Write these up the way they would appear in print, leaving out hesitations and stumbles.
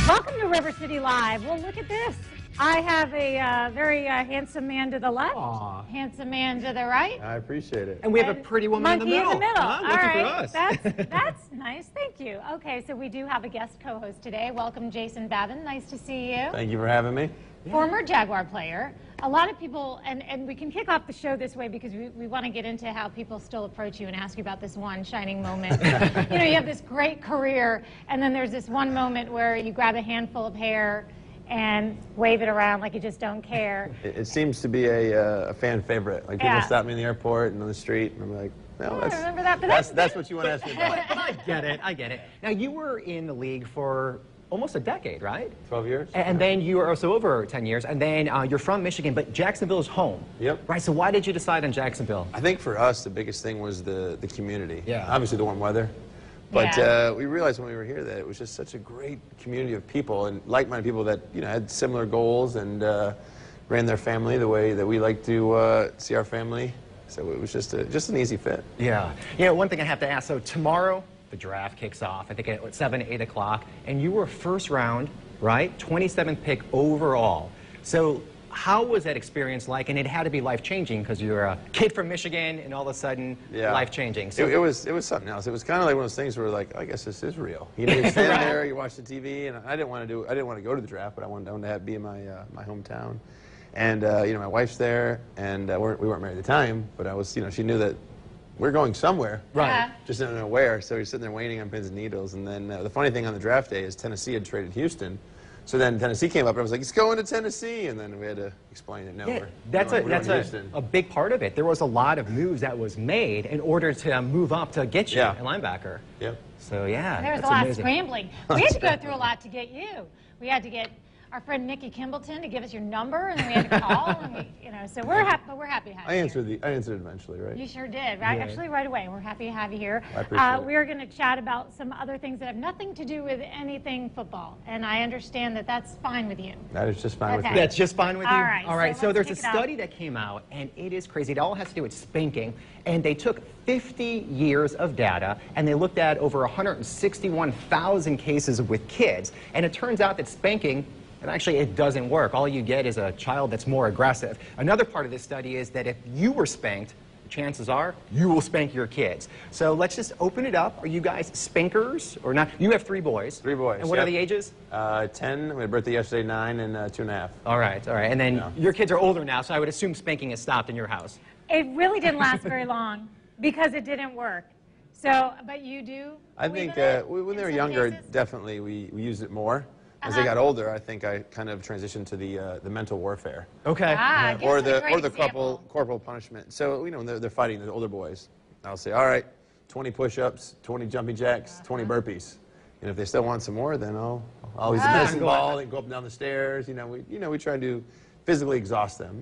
Welcome to River City Live. Well, look at this. I have a very handsome man to the left, Aw. handsome man to the right. I appreciate it. And we have a pretty woman in the Monkey middle. in the middle. Huh? All Looking right. for us. That's nice. Thank you. Okay, so we do have a guest co-host today. Welcome, Jason Babin. Nice to see you. Thank you for having me. Former Jaguar player. A lot of people, and we can kick off the show this way because we want to get into how people still approach you and ask you about this one shining moment. You know, you have this great career, and then there's this one moment where you grab a handful of hair and wave it around like you just don't care. It seems to be a fan favorite. Like people Yeah. stop me in the airport and on the street, and I'm like, no, I remember that, but that's what you want to ask me about. But I get it. I get it. Now, you were in the league for almost a decade, right? 12 years. And then you were also over 10 years, and then you're from Michigan, but Jacksonville is home. Yep. Right, so why did you decide on Jacksonville? I think for us, the biggest thing was the community. Yeah. Obviously the warm weather. But Yeah. we realized when we were here that it was just such a great community of people and like-minded people that had similar goals and ran their family the way that we like to see our family. So it was just an easy fit. Yeah. You know, one thing I have to ask, so tomorrow the draft kicks off, I think at 7, 8 o'clock, and you were first round, right? 27th pick overall. So how was that experience like? And it had to be life-changing because you're a kid from Michigan and all of a sudden life-changing. So It was something else. It was kind of like one of those things where like, I guess this is real. You know, you stand there, you watch the TV, and I didn't want to go to the draft, but I wanted to be in my hometown. And my wife's there, and we weren't married at the time, but I was, she knew that we're going somewhere. Right. Yeah. Just didn't know where, so you're sitting there waiting on pins and needles. And then the funny thing on the draft day is Tennessee had traded Houston. So then Tennessee came up, and I was like, it's going to Tennessee. And then we had to explain it. No, yeah, we're that's going to a Houston. big part of it. There was a lot of moves that was made in order to move up to get you Yeah. a linebacker. Yep. So yeah, There was that's a lot amazing. of scrambling. We had to go through a lot to get you. We had to get our friend Nikki Kimbleton to give us your number, and then we had to call, and so we're happy. But we're happy to have I you answered here. I answered eventually, right? You sure did, right? Yeah. Actually, right away. We're happy to have you here. I appreciate it. We're going to chat about some other things that have nothing to do with anything football, and I understand that that's fine with you. That is just fine with Okay. me. That's just fine with you? All right, All right, so so let's there's a kick it off. study that came out, and it is crazy. It all has to do with spanking, and they took 50 years of data, and they looked at over 161,000 cases with kids, and it turns out that spanking, and actually it doesn't work. All you get is a child that's more aggressive. Another part of this study is that if you were spanked, chances are you will spank your kids. So let's just open it up. Are you guys spankers or not? You have 3 boys. 3 boys. And what are yep. the ages? 10. We had a birthday yesterday, 9, and 2.5. All right, all right. And then Yeah. your kids are older now, so I would assume spanking has stopped in your house. It really didn't last very long because it didn't work. So, but you do? I believe think in it when in they were some younger, cases? definitely we used it more. As they got older, I think I kind of transitioned to the mental warfare. Okay. Ah, give Or us a the great corporal example. punishment. So when they're fighting the older boys, I'll say, all right, 20 push-ups, 20 jumping jacks, 20 burpees. And if they still want some more, then I'll use the medicine ball and go up and down the stairs. We try to physically exhaust them.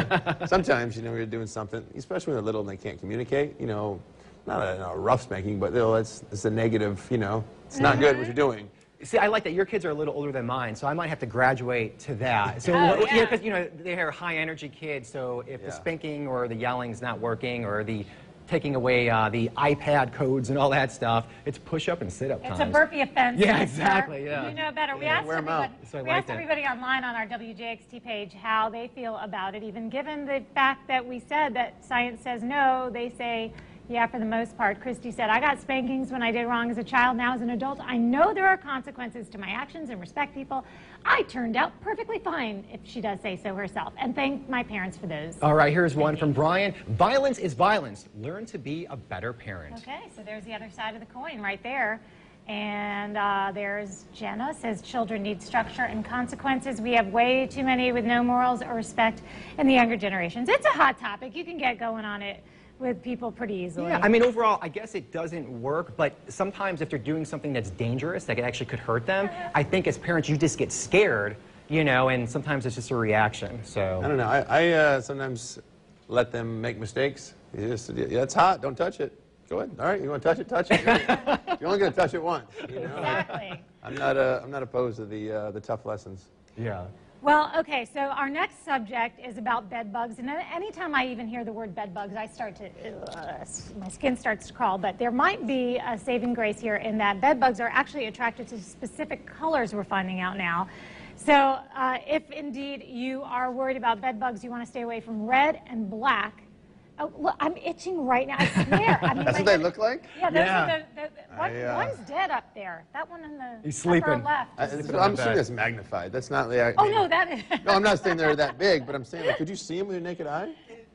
But, sometimes we're doing something, especially when they're little and they can't communicate. Not a rough spanking, but it's a negative. It's not good what you're doing. See, I like that. Your kids are a little older than mine, so I might have to graduate to that. So, Oh, yeah. because they're high-energy kids. So if the spanking or the yelling's not working, or the taking away the iPad codes and all that stuff, it's push-up and sit-up It's times. a burpee offense. Yeah, sir. exactly, yeah. You know better. We Yeah, asked wear 'em out. everybody, So I we like asked that. everybody online on our WJXT page how they feel about it, even given the fact that we said that science says no, they say, yeah, for the most part. Christy said, I got spankings when I did wrong as a child. Now as an adult, I know there are consequences to my actions and respect people. I turned out perfectly fine, if she does say so herself. And thank my parents for those. All right, here's one from Brian. Violence is violence. Learn to be a better parent. Okay, so there's the other side of the coin right there. And there's Jenna, says children need structure and consequences. We have way too many with no morals or respect in the younger generations. It's a hot topic. You can get going on it with people pretty easily. Yeah, I mean, overall, I guess it doesn't work, but sometimes if they're doing something that's dangerous, that actually could hurt them, I think as parents, you just get scared, and sometimes it's just a reaction, so. I don't know. I sometimes let them make mistakes. It's hot. Don't touch it. Go ahead. All right, you want to touch it? Touch it. You're only going to touch it once. Exactly. I'm not opposed to the tough lessons. Yeah. Well, okay, so our next subject is about bed bugs. And anytime I even hear the word bed bugs, I start to, my skin starts to crawl. But there might be a saving grace here in that bed bugs are actually attracted to specific colors we're finding out now. So if indeed you are worried about bed bugs, you want to stay away from red and black. Oh, look, I'm itching right now, I swear. I mean, That's what they look like? Yeah, those are one's dead up there. That one in the upper left. I'm assuming that's magnified. That's not the... Oh, no, that is... No, I'm not saying they're that big, but I'm saying, like, could you see them with your naked eye?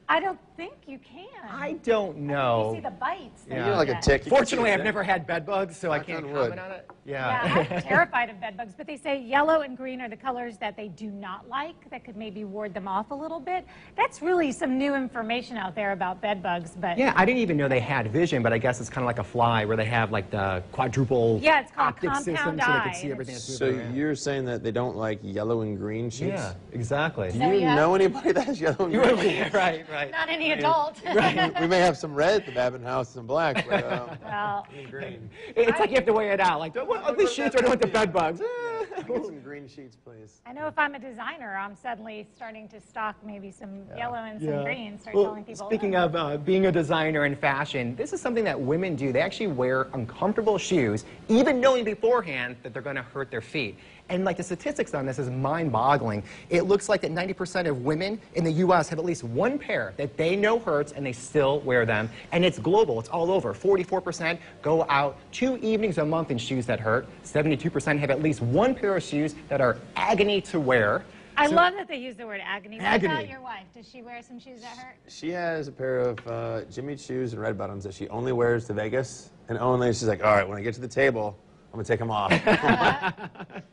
I don't think you can. I don't know. You see the bites. Yeah. You know, like a tick. Fortunately, I've never had bed bugs, so I can't comment on it. Yeah, I'm terrified of bed bugs, but they say yellow and green are the colors that they do not like, that could maybe ward them off a little bit. That's really some new information out there about bed bugs. But yeah, I didn't even know they had vision, but I guess it's kind of like a fly where they have like the quadruple it's called optic system compound so they eye. can see everything that's So moving around. you're saying that they don't like yellow and green sheets? Yeah, exactly. Do you know anybody that has yellow and green? Right. Not any adult. We may have some red at the Babin house, some black, but Well, green. It's like you have to weigh it out. Like, ugly sheets or don't want the bed bugs. Get some green sheets, please. I know if I'm a designer, I'm suddenly starting to stock maybe some yellow and some green, start Well, telling people. speaking of being a designer in fashion, this is something that women do. They actually wear uncomfortable shoes, even knowing beforehand that they're going to hurt their feet. And like the statistics on this is mind-boggling. It looks like that 90% of women in the U.S. have at least one pair that they know hurts and they still wear them. And it's global. It's all over. 44% go out 2 evenings a month in shoes that hurt. 72% have at least one pair of shoes that are agony to wear. I love that they use the word agony. What Agony. about your wife? Does she wear some shoes that hurt? She has a pair of Jimmy shoes and red bottoms that she only wears to Vegas. And only, she's like, all right, when I get to the table, I'm going to take them off.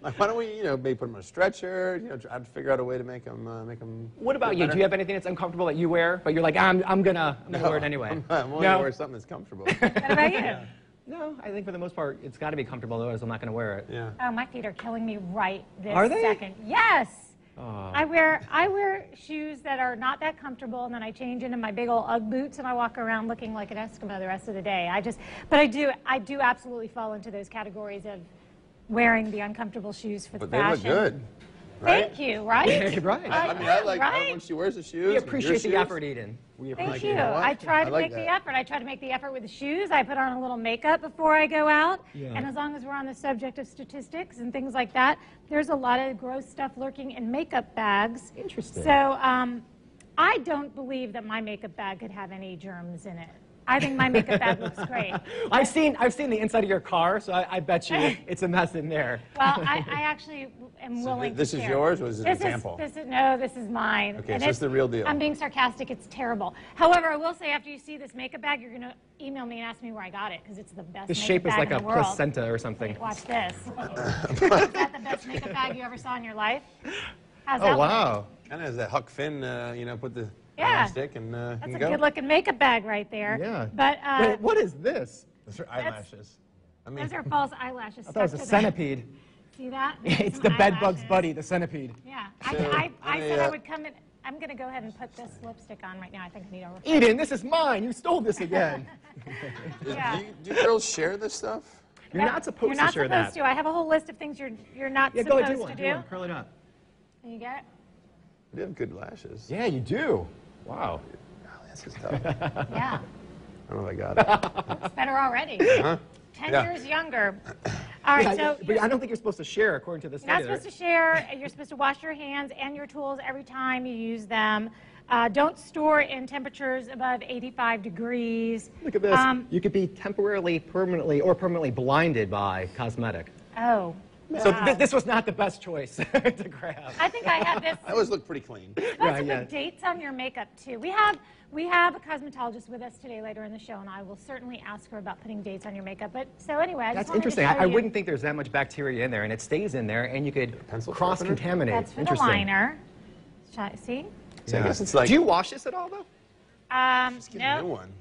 Like, why don't we, maybe put them on a stretcher, try to figure out a way to make them What about you? Do you have anything that's uncomfortable that you wear, but you're like, I'm gonna wear it anyway? I'm only going to wear something that's comfortable. What about you? No, I think for the most part, it's got to be comfortable, otherwise I'm not going to wear it. Yeah. Oh, my feet are killing me right this Are they? second. Yes. Oh. I wear shoes that are not that comfortable, and then I change into my big old Ugg boots, and I walk around looking like an Eskimo the rest of the day. But I do absolutely fall into those categories of wearing the uncomfortable shoes for the But they fashion. look good. Right? Thank you. Right? Right. I mean, I like Right? when she wears the shoes. We and appreciate your the shoes. effort, Eden. We Thank appreciate you. know what? I try to I like make the that. effort. I try to make the effort with the shoes. I put on a little makeup before I go out. Yeah. And as long as we're on the subject of statistics and things like that, there's a lot of gross stuff lurking in makeup bags. Interesting. So I don't believe that my makeup bag could have any germs in it. I think my makeup bag looks great. I've seen the inside of your car, so I bet you it's a mess in there. Well, I actually am willing This to is share. yours, or is it an This example? No, this is mine. Okay, And so it's the real deal. I'm being sarcastic. It's terrible. However, I will say after you see this makeup bag, you're going to email me and ask me where I got it, because it's the best The makeup shape is bag like in a the world. placenta or something. Wait, watch this. Is that the best makeup bag you ever saw in your life? How's that Oh, wow. Kind of has that Huck Finn, put the Yeah. stick and That's can a go. good-looking makeup bag right there. Yeah. But Wait, what is this? Those are eyelashes. I mean, those are false eyelashes. I thought it was a stuck to centipede. See that? It's Some the bed bug's eyelashes. buddy, the centipede. Yeah. So, I said yeah. I would come in. I'm going to go ahead and put this lipstick on right now. I think I need a Eden, this is mine. You stole this again. Yeah. do girls share this stuff? You're not supposed to share You're not that. supposed to. I have a whole list of things you're not Yeah, go supposed ahead, do to one. do. Do one. Curl it up. Can you get it? You have good lashes. Yeah, you do. Wow. Golly, this is tough. I Yeah. don't know if I got it. It's better already. 10 Yeah. years younger. All right, Yeah, so but I don't think you're supposed to share, according to this you're not study. supposed to share. You're supposed to wash your hands and your tools every time you use them. Don't store in temperatures above 85 degrees. Look at this. You could be permanently blinded by cosmetic. Oh. So wow. this was not the best choice to grab. I think I had this. I always look pretty clean. Let's Right, put yeah. dates on your makeup too. We have a cosmetologist with us today later in the show, and I will certainly ask her about putting dates on your makeup. But so anyway, I just That's wanted interesting. to show I you. wouldn't think there's that much bacteria in there, and it stays in there, and you could Pencil cross-contaminate. That's for the Interesting. liner. See? So I guess it's like, Do you wash this at all, though? just get a no. new one.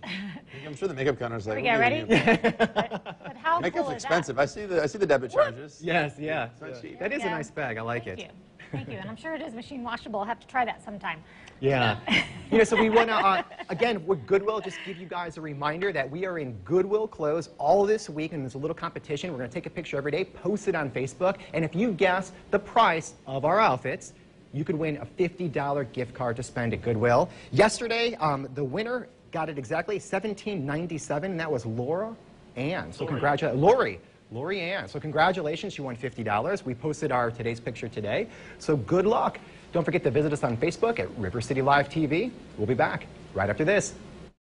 I'm sure the makeup counter's like, We get "We'll give you ready? a new one." But how Makeup's cool is expensive. I see the debit charges. Yes, yeah. It's not cheap. That is a Yeah. nice bag. I like Thank it. you. Thank you. And I'm sure it is machine washable. I'll have to try that sometime. Yeah. So we want to, again, with Goodwill, just give you guys a reminder that we are in Goodwill clothes all this week, and there's a little competition. We're going to take a picture every day, post it on Facebook, and if you guess the price of our outfits, you could win a $50 gift card to spend at Goodwill. Yesterday, the winner got it exactly $17.97, and that was Laura Ann. So congratulations, Lori Ann. So congratulations, you won $50. We posted our today's picture today. So good luck. Don't forget to visit us on Facebook at River City Live TV. We'll be back right after this.